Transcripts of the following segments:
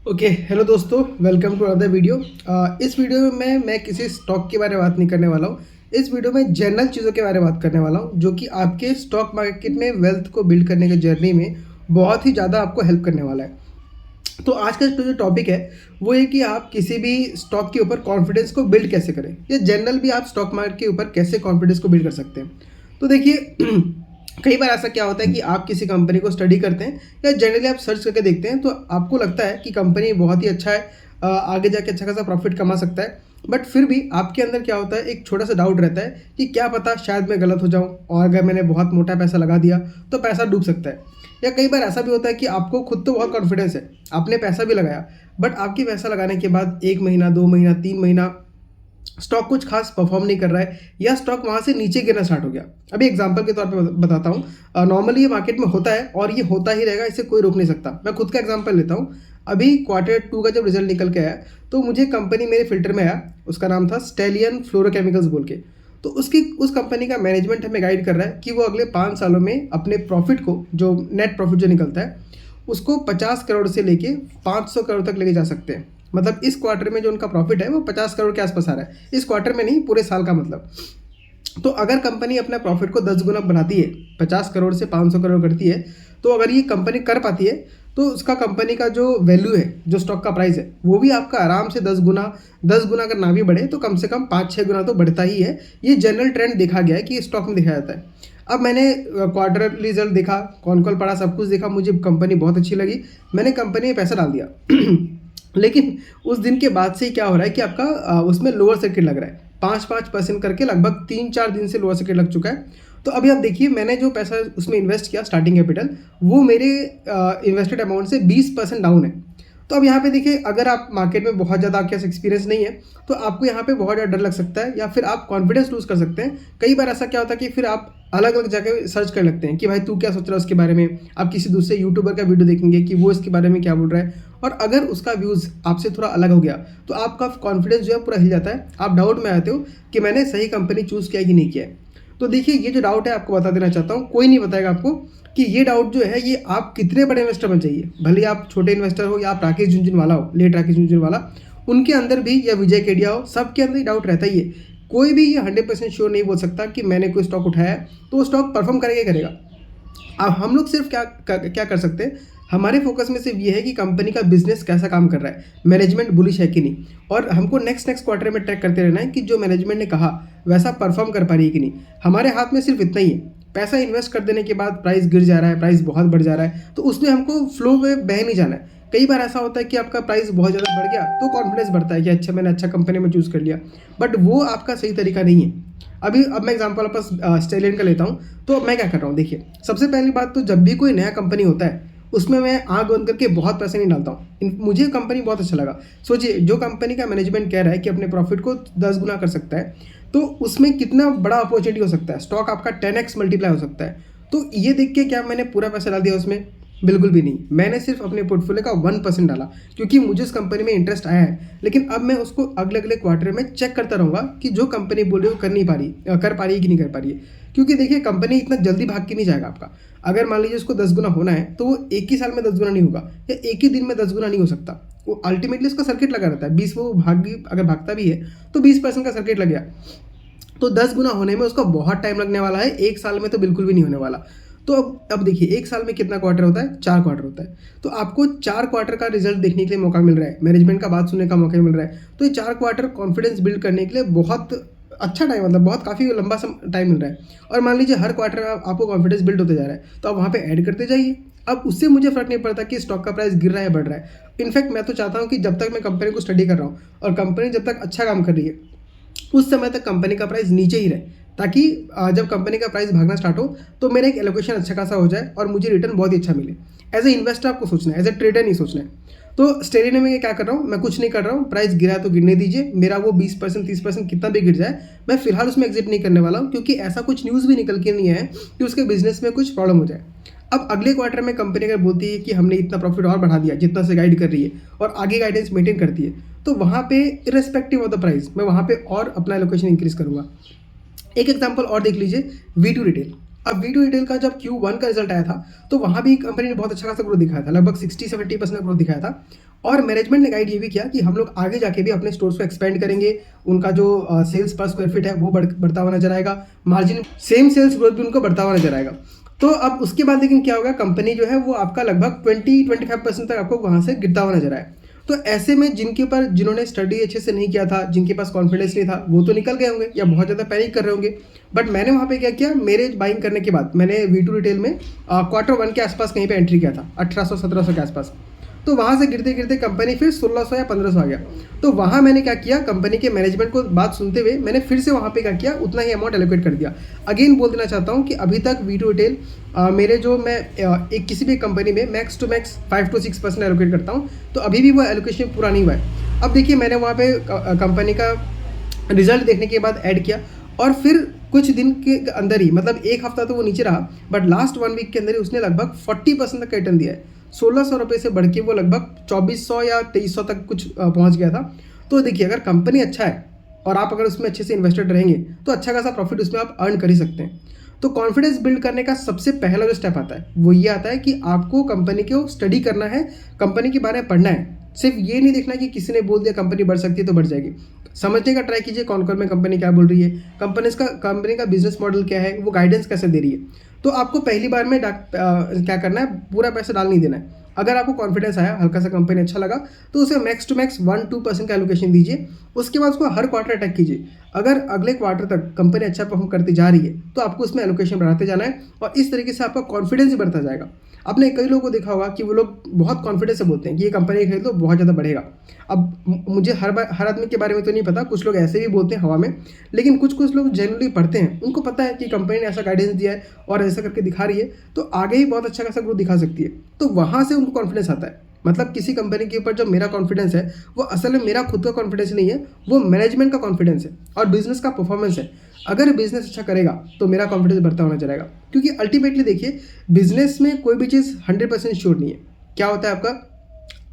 Okay hello दोस्तों, welcome to another video. इस video में मैं किसी स्टॉक के बारे में बात नहीं करने वाला हूँ। इस वीडियो में जनरल चीज़ों के बारे में बात करने वाला हूँ जो कि आपके स्टॉक मार्केट में वेल्थ को बिल्ड करने के जर्नी में बहुत ही ज़्यादा आपको हेल्प करने वाला है। तो आज का जो टॉपिक है वो है कि आप किसी भी स्टॉक के ऊपर कॉन्फिडेंस को बिल्ड कैसे करें, या जनरल भी आप स्टॉक मार्केट के ऊपर कैसे कॉन्फिडेंस को बिल्ड कर सकते हैं। तो देखिए कई बार ऐसा क्या होता है कि आप किसी कंपनी को स्टडी करते हैं या जनरली आप सर्च करके देखते हैं, तो आपको लगता है कि कंपनी बहुत ही अच्छा है, आगे जाके अच्छा खासा प्रॉफिट कमा सकता है। बट फिर भी आपके अंदर क्या होता है, एक छोटा सा डाउट रहता है कि क्या पता शायद मैं गलत हो जाऊं, और अगर मैंने बहुत मोटा पैसा लगा दिया तो पैसा डूब सकता है। या कई बार ऐसा भी होता है कि आपको खुद तो बहुत कॉन्फिडेंस है, आपने पैसा भी लगाया, बट आपकी पैसा लगाने के बाद 1 महीना 2 महीना 3 महीना स्टॉक कुछ खास परफॉर्म नहीं कर रहा है, या स्टॉक वहाँ से नीचे गिरना स्टार्ट हो गया। अभी एग्जांपल के तौर पे बताता हूँ, नॉर्मली ये मार्केट में होता है और ये होता ही रहेगा, इसे कोई रोक नहीं सकता। मैं खुद का एग्जांपल लेता हूँ। अभी क्वार्टर 2 का जब रिजल्ट निकल के आया तो मुझे कंपनी मेरे फिल्टर में आया, उसका नाम था स्टेलियन फ्लोरोकेमिकल्स बोल के। तो उस कंपनी का मैनेजमेंट हमें गाइड कर रहा है कि वो अगले 5 सालों में अपने प्रॉफिट को, जो नेट प्रॉफिट जो निकलता है, उसको 50 करोड़ से लेके 500 करोड़ तक लेके जा सकते हैं। मतलब इस क्वार्टर में जो उनका प्रॉफिट है वो 50 करोड़ के आसपास आ रहा है, इस क्वार्टर में नहीं, पूरे साल का मतलब। तो अगर कंपनी अपने प्रॉफिट को 10 गुना बनाती है, 50 करोड़ से 500 करोड़ करती है, तो अगर ये कंपनी कर पाती है तो उसका कंपनी का जो वैल्यू है, जो स्टॉक का प्राइस है, वो भी आपका आराम से 10 गुना अगर ना भी बढ़े तो कम से कम 5-6 गुना तो बढ़ता ही है। ये जनरल ट्रेंड देखा गया है कि स्टॉक में देखा जाता है। अब मैंने क्वार्टर रिजल्ट देखा, कौन कॉल पढ़ा, सब कुछ देखा, मुझे कंपनी बहुत अच्छी लगी, मैंने कंपनी में पैसा डाल दिया। लेकिन उस दिन के बाद से ही क्या हो रहा है कि आपका उसमें लोअर सर्किट लग रहा है, 5-5% करके लगभग 3-4 दिन से लोअर सर्किट लग चुका है। तो अभी आप देखिए, मैंने जो पैसा उसमें इन्वेस्ट किया, स्टार्टिंग कैपिटल, वो मेरे इन्वेस्टेड अमाउंट से 20% डाउन है। तो अब यहाँ पे देखिए, अगर आप मार्केट में बहुत ज़्यादा आपके पास एक्सपीरियंस नहीं है तो आपको यहाँ पे बहुत ज़्यादा डर लग सकता है, या फिर आप कॉन्फिडेंस लूज़ कर सकते हैं। कई बार ऐसा क्या होता है कि फिर आप अलग अलग जगह सर्च कर लगते हैं कि भाई तू क्या सोच रहा है उसके बारे में। आप किसी दूसरे यूट्यूबर का वीडियो देखेंगे कि वो इसके बारे में क्या बोल रहा है, और अगर उसका व्यूज़ आपसे थोड़ा अलग हो गया तो आपका कॉन्फिडेंस जो है पूरा हिल जाता है। आप डाउट में आते हो कि मैंने सही कंपनी चूज़ किया कि नहीं किया है। तो देखिए, ये जो डाउट है आपको बता देना चाहता हूँ, कोई नहीं बताएगा आपको कि ये डाउट जो है ये आप कितने बड़े इन्वेस्टर बन जाइए, भले आप छोटे इन्वेस्टर हो या आप राकेश झुनझुनवाला हो, लेट राकेश झुनझुनवाला, उनके अंदर भी, या विजय केडिया हो, सबके अंदर ही डाउट रहता ही है। कोई भी ये 100% श्योर नहीं बोल सकता कि मैंने कोई स्टॉक उठाया है तो वो स्टॉक परफॉर्म करेगा ही करेगा। अब हम लोग सिर्फ क्या कर सकते हैं, हमारे फोकस में सिर्फ ये है कि कंपनी का बिजनेस कैसा काम कर रहा है, मैनेजमेंट बुलिश है कि नहीं, और हमको नेक्स्ट क्वार्टर में ट्रैक करते रहना है कि जो मैनेजमेंट ने कहा वैसा परफॉर्म कर पा रही है कि नहीं। हमारे हाथ में सिर्फ इतना ही है। पैसा इन्वेस्ट कर देने के बाद प्राइस गिर जा रहा है, प्राइस बहुत बढ़ जा रहा है, तो उसमें हमको फ्लो में बह नहीं जाना है। कई बार ऐसा होता है कि आपका प्राइस बहुत ज़्यादा बढ़ गया तो कॉन्फिडेंस बढ़ता है कि अच्छा, मैंने अच्छा कंपनी में चूज़ कर लिया, बट वो आपका सही तरीका नहीं है। अब मैं एग्जांपल वापस स्टेलियन का लेता हूँ। तो अब मैं क्या कर रहा हूँ, देखिए, सबसे पहली बात तो जब भी कोई नया कंपनी होता है उसमें मैं आँख बंद करके बहुत पैसे नहीं डालता हूँ। मुझे कंपनी बहुत अच्छा लगा, सोचिए जो कंपनी का मैनेजमेंट कह रहा है कि अपने प्रॉफिट को 10 गुना कर सकता है, तो उसमें कितना बड़ा अपॉर्चुनिटी हो सकता है, स्टॉक आपका 10x मल्टीप्लाई हो सकता है। तो ये देख के क्या मैंने पूरा पैसा डाल दिया उसमें? बिल्कुल भी नहीं। मैंने सिर्फ अपने पोर्टफोलियो का 1% डाला, क्योंकि मुझे उस कंपनी में इंटरेस्ट आया है। लेकिन अब मैं उसको अगले अगले क्वार्टर में चेक करता रहूँगा कि जो कंपनी बोल रही है वो कर पा रही है कि नहीं कर पा रही है। क्योंकि देखिए, कंपनी इतना जल्दी भाग के नहीं जाएगा आपका। अगर मान लीजिए उसको 10 गुना होना है तो वो एक ही साल में 10 गुना नहीं होगा, या एक ही दिन में 10 गुना नहीं हो सकता। वो अल्टीमेटली उसका सर्किट लगा रहता है, 20 वो अगर भागता भी है तो 20% का सर्किट लग गया, तो 10 गुना होने में उसका बहुत टाइम लगने वाला है, एक साल में तो बिल्कुल भी नहीं होने वाला। तो अब देखिए, एक साल में कितना क्वार्टर होता है? 4 क्वार्टर होता है। तो आपको 4 क्वार्टर का रिजल्ट देखने के लिए मौका मिल रहा है, मैनेजमेंट का बात सुनने का मौका मिल रहा है। तो ये 4 क्वार्टर कॉन्फिडेंस बिल्ड करने के लिए बहुत अच्छा टाइम, मतलब बहुत काफ़ी लंबा टाइम मिल रहा है। और मान लीजिए हर क्वार्टर में आपको कॉन्फिडेंस बिल्ड होते जा रहा है, तो आप वहाँ पे ऐड करते जाइए। अब उससे मुझे फर्क नहीं पड़ता कि स्टॉक का प्राइस गिर रहा है बढ़ रहा है। इनफैक्ट मैं तो चाहता हूँ कि जब तक मैं कंपनी को स्टडी कर रहा हूँ और कंपनी जब तक अच्छा काम कर रही है, उस समय तक कंपनी का प्राइस नीचे ही रहे, ताकि जब कंपनी का प्राइस भागना स्टार्ट हो तो मेरा एक एलोकेशन अच्छा खासा हो जाए और मुझे रिटर्न बहुत ही अच्छा मिले। एज ए इन्वेस्टर आपको सोचना है, एज ए ट्रेडर नहीं सोचना है। तो स्टेरिन में क्या कर रहा हूँ, मैं कुछ नहीं कर रहा हूँ, प्राइस गिरा है तो गिरने दीजिए, मेरा वो 20% 30% कितना भी गिर जाए, मैं फिलहाल उसमें एग्जिट नहीं करने वाला हूँ, क्योंकि ऐसा कुछ न्यूज़ भी निकल के नहीं है कि उसके बिजनेस में कुछ प्रॉब्लम हो जाए। अब अगले क्वार्टर में कंपनी अगर बोलती है कि हमने इतना प्रॉफिट और बढ़ा दिया जितना से गाइड कर रही है, और आगे गाइडेंस मेंटेन करती है, तो वहाँ पे इरेस्पेक्टिव ऑफ द प्राइस मैं वहाँ पे और अपना एलोकेशन इंक्रीज करूँगा। एक एग्जांपल और देख लीजिए, V2 रिटेल। अब V2 रिटेल का जब Q1 का रिजल्ट आया था तो वहाँ भी कंपनी ने बहुत अच्छा खासा ग्रोथ दिखाया था, लगभग 60-70% ग्रोथ दिखाया था। और मैनेजमेंट ने गाइड ये भी किया कि हम लोग आगे जाके भी अपने स्टोर्स को एक्सपेंड करेंगे, उनका जो सेल्स पर स्क्वायर फीट है वो बढ़ता हुआ नजर आएगा, मार्जिन सेम सेल्स ग्रोथ भी उनको बढ़ता हुआ नजर आएगा। तो अब उसके बाद लेकिन क्या होगा, कंपनी जो है वो आपका लगभग 20-25% तक आपको वहाँ से गिरता हुआ नजर आए। तो ऐसे में जिन्होंने स्टडी अच्छे से नहीं किया था, जिनके पास कॉन्फिडेंस नहीं था, वो तो निकल गए होंगे या बहुत ज़्यादा पैनिक कर रहे होंगे। बट मैंने वहाँ पे क्या किया, मेरे बाइंग करने के बाद मैंने V2 रिटेल में Q1 के आसपास कहीं पे एंट्री किया था, 1800-1700 के आसपास। तो वहाँ से गिरते गिरते कंपनी फिर 1600 या 1500 आ गया। तो वहाँ मैंने क्या किया, कंपनी के मैनेजमेंट को बात सुनते हुए मैंने फिर से वहाँ पे क्या किया, उतना ही अमाउंट एलोकेट कर दिया। अगेन बोल देना चाहता हूँ कि अभी तक V2 रिटेल मेरे जो मैं एक किसी भी कंपनी में max to max 5 to 6% allocate करता हूँ, तो अभी भी वो एलोकेशन पूरा नहीं हुआ है। अब देखिए, मैंने वहाँ पे कंपनी का रिजल्ट देखने के बाद ऐड किया, और फिर कुछ दिन के अंदर ही, मतलब एक हफ्ता तो वो नीचे रहा, बट लास्ट 1 वीक के अंदर ही उसने लगभग 40% तक का रिटर्न दिया है। 1600 रुपये से बढ़ के वो लगभग 2400 या 2300 तक कुछ पहुंच गया था। तो देखिए, अगर कंपनी अच्छा है और आप अगर उसमें अच्छे से इन्वेस्टेड रहेंगे तो अच्छा खासा प्रॉफिट उसमें आप अर्न कर ही सकते हैं। तो कॉन्फिडेंस बिल्ड करने का सबसे पहला जो स्टेप आता है वो ये आता है कि आपको कंपनी को स्टडी करना है, कंपनी के बारे में पढ़ना है। सिर्फ ये नहीं देखना कि किसी ने बोल दिया कंपनी बढ़ सकती है तो बढ़ जाएगी। समझने का ट्राई कीजिए कौन में कंपनी क्या बोल रही है, कंपनी का बिजनेस मॉडल क्या है, वो गाइडेंस कैसे दे रही है। तो आपको पहली बार में क्या करना है, पूरा पैसा डाल नहीं देना है। अगर आपको कॉन्फिडेंस आया, हल्का सा कंपनी अच्छा लगा, तो उसे मैक्स टू मैक्स 1-2% का एलोकेशन दीजिए। उसके बाद उसको हर क्वार्टर अटैक कीजिए। अगर अगले क्वार्टर तक कंपनी अच्छा परफॉर्म करती जा रही है तो आपको उसमें एलोकेशन बढ़ाते जाना है, और इस तरीके से आपका कॉन्फिडेंस ही बढ़ता जाएगा। आपने कई लोगों को देखा होगा कि वो लोग बहुत कॉन्फिडेंस से बोलते हैं कि ये कंपनी खरीद लो, बहुत ज़्यादा बढ़ेगा। अब मुझे हर आदमी के बारे में तो नहीं पता, कुछ लोग ऐसे भी बोलते हैं हवा में, लेकिन कुछ लोग जेन्युइनली पढ़ते हैं, उनको पता है कि कंपनी ने ऐसा गाइडेंस दिया है और ऐसा करके दिखा रही है तो आगे ही बहुत अच्छा खासा ग्रोथ दिखा सकती है। तो वहाँ से उनको कॉन्फिडेंस आता है। मतलब किसी कंपनी के ऊपर जो मेरा कॉन्फिडेंस है वो असल में मेरा खुद का कॉन्फिडेंस नहीं है, वो मैनेजमेंट का कॉन्फिडेंस है और बिजनेस का परफॉर्मेंस है। अगर बिजनेस अच्छा करेगा तो मेरा कॉन्फिडेंस बढ़ता होना जाएगा, क्योंकि अल्टीमेटली देखिए, बिजनेस में कोई भी चीज़ 100% श्योर नहीं है। क्या होता है आपका,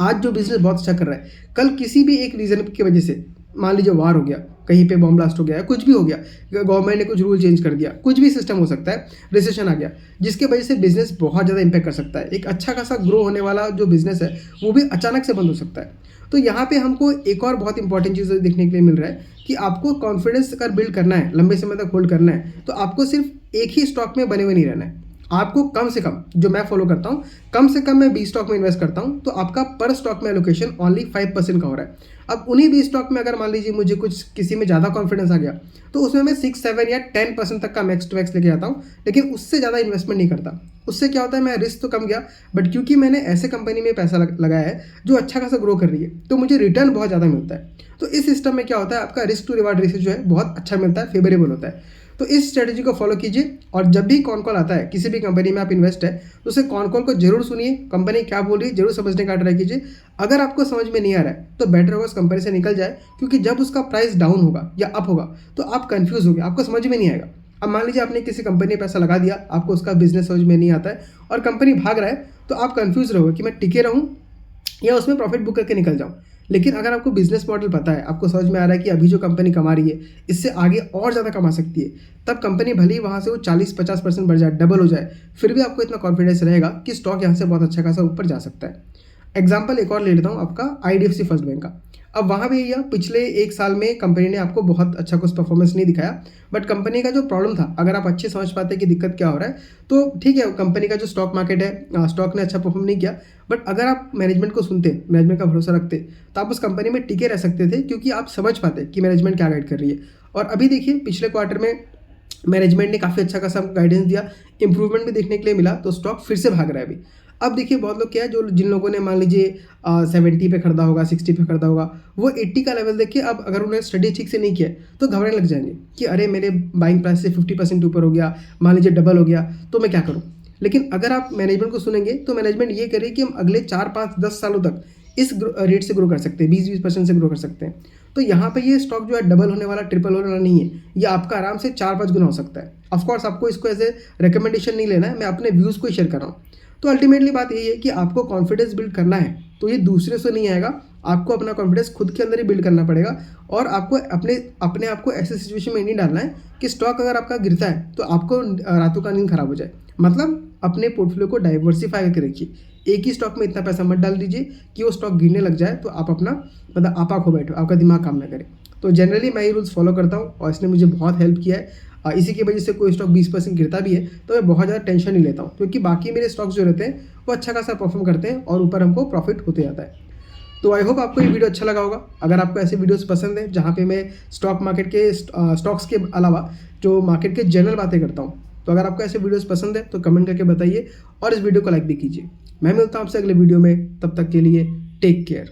आज जो बिजनेस बहुत अच्छा कर रहा है, कल किसी भी एक रीज़न की वजह से, मान लीजिए वार हो गया, कहीं पे बॉम्ब ब्लास्ट हो गया, कुछ भी हो गया, गवर्नमेंट ने कुछ रूल चेंज कर दिया, कुछ भी सिस्टम हो सकता है, रिसेशन आ गया, जिसके वजह से बिजनेस बहुत ज़्यादा इंपैक्ट कर सकता है। एक अच्छा खासा ग्रो होने वाला जो बिजनेस है वो भी अचानक से बंद हो सकता है। तो यहाँ पे हमको एक और बहुत इंपॉर्टेंट चीज़ देखने के लिए मिल रहा है कि आपको कॉन्फिडेंस अगर बिल्ड करना है, लंबे समय तक होल्ड करना है, तो आपको सिर्फ एक ही स्टॉक में बने हुए नहीं रहना है। आपको कम से कम, जो मैं फॉलो करता हूँ, कम से कम मैं 20 स्टॉक में इन्वेस्ट करता हूँ, तो आपका पर स्टॉक में एलोकेशन ओनली 5% का हो रहा है। अब उन्हीं 20 स्टॉक में अगर मान लीजिए मुझे कुछ किसी में ज़्यादा कॉन्फिडेंस आ गया तो उसमें मैं 6-7 या 10% तक का मैक्स टू मैक्स लेके जाता हूँ, लेकिन उससे ज़्यादा इन्वेस्टमेंट नहीं करता। उससे क्या होता है, मैं रिस्क तो कम गया, बट क्योंकि मैंने ऐसे कंपनी में पैसा लगाया है जो अच्छा खासा ग्रो कर रही है, तो मुझे रिटर्न बहुत ज़्यादा मिलता है। तो इस सिस्टम में क्या होता है, आपका रिस्क टू रिवार्ड रेशियो जो है बहुत अच्छा मिलता है, फेवरेबल होता है। तो इस स्ट्रेटजी को फॉलो कीजिए, और जब भी कॉन कॉल आता है, किसी भी कंपनी में आप इन्वेस्ट है, तो उसे कॉन कॉल को जरूर सुनिए, कंपनी क्या बोल रही है जरूर समझने का ट्राई कीजिए। अगर आपको समझ में नहीं आ रहा है तो बेटर होगा उस कंपनी से निकल जाए, क्योंकि जब उसका प्राइस डाउन होगा या अप होगा तो आप कंफ्यूज होंगे, आपको समझ में नहीं आएगा। अब मान लीजिए आपने किसी कंपनी में पैसा लगा दिया, आपको उसका बिजनेस समझ में नहीं आता है और कंपनी भाग रहा है, तो आप कंफ्यूज रहोगे कि मैं टिके रहूँ या उसमें प्रॉफिट बुक करके निकल जाऊँ। लेकिन अगर आपको बिजनेस मॉडल पता है, आपको समझ में आ रहा है कि अभी जो कंपनी कमा रही है इससे आगे और ज़्यादा कमा सकती है, तब कंपनी भले ही वहाँ से वो 40-50% बढ़ जाए, डबल हो जाए, फिर भी आपको इतना कॉन्फिडेंस रहेगा कि स्टॉक यहाँ से बहुत अच्छा खासा ऊपर जा सकता है। एग्जाम्पल एक और ले लेता हूँ आपका, IDFC फर्स्ट बैंक का। अब वहाँ भी यह पिछले 1 साल में कंपनी ने आपको बहुत अच्छा कुछ परफॉर्मेंस नहीं दिखाया, बट कंपनी का जो प्रॉब्लम था, अगर आप अच्छे समझ पाते कि दिक्कत क्या हो रहा है, तो ठीक है, कंपनी का जो स्टॉक मार्केट है, स्टॉक ने अच्छा परफॉर्म नहीं किया, बट अगर आप मैनेजमेंट को सुनते, मैनेजमेंट का भरोसा रखते, तो आप उस कंपनी में टिके रह सकते थे, क्योंकि आप समझ पाते कि मैनेजमेंट क्या गाइड कर रही है। और अभी देखिए, पिछले क्वार्टर में मैनेजमेंट ने काफ़ी अच्छा खासा गाइडेंस दिया, इंप्रूवमेंट भी देखने के लिए मिला, तो स्टॉक फिर से भाग रहा है अभी। अब देखिए, बहुत लोग क्या है, जो जिन लोगों ने मान लीजिए 70 पे खरीदा होगा, 60 पे खरीदा होगा, वो 80 का लेवल देख के, अब अगर उन्होंने स्टडी ठीक से नहीं किया तो घबराने लग जाएंगे कि अरे मेरे बाइंग प्राइस से 50% ऊपर हो गया, मान लीजिए डबल हो गया, तो मैं क्या करूँ। लेकिन अगर आप मैनेजमेंट को सुनेंगे तो मैनेजमेंट ये करे कि हम अगले 4-5-10 सालों तक इस रेट से ग्रो कर सकते हैं, 20-20% से ग्रो कर सकते हैं। तो यहाँ पे ये स्टॉक जो है डबल होने वाला, ट्रिपल होने वाला नहीं है, ये आपका आराम से 4-5 गुना हो सकता है। ऑफकोर्स आपको इसको एज ए रिकमेंडेशन नहीं लेना है, मैं अपने व्यूज़ को शेयर कर रहा हूँ। तो अल्टीमेटली बात यही है कि आपको कॉन्फिडेंस बिल्ड करना है तो ये दूसरे से नहीं आएगा, आपको अपना कॉन्फिडेंस खुद के अंदर ही बिल्ड करना पड़ेगा, और आपको अपने आप को ऐसे सिचुएशन में नहीं डालना है कि स्टॉक अगर आपका गिरता है तो आपको रातों का नींद खराब हो जाए। मतलब अपने पोर्टफोलियो को डाइवर्सिफाई करके रखिए, एक ही स्टॉक में इतना पैसा मत डाल दीजिए कि वो स्टॉक गिरने लग जाए तो आप अपना मतलब आपा खो बैठो, आपका दिमाग काम ना करे। तो जनरली मैं ये रूल्स फॉलो करता हूँ और इसने मुझे बहुत हेल्प किया है। इसी की वजह से कोई स्टॉक 20% गिरता भी है तो मैं बहुत ज़्यादा टेंशन नहीं लेता हूँ, क्योंकि बाकी मेरे स्टॉक्स जो रहते हैं वो अच्छा खासा परफॉर्म करते हैं और ऊपर हमको प्रॉफिट होते जाता है। तो आई होप आपको ये वीडियो अच्छा लगा होगा। अगर आपको ऐसे वीडियोस पसंद है जहाँ पे मैं स्टॉक मार्केट के स्टॉक्स के अलावा जो मार्केट के जनरल बातें करता हूँ, तो अगर आपको ऐसे वीडियोस पसंद है तो कमेंट करके बताइए और इस वीडियो को लाइक भी कीजिए। मैं मिलता हूँ आपसे अगले वीडियो में, तब तक के लिए टेक केयर।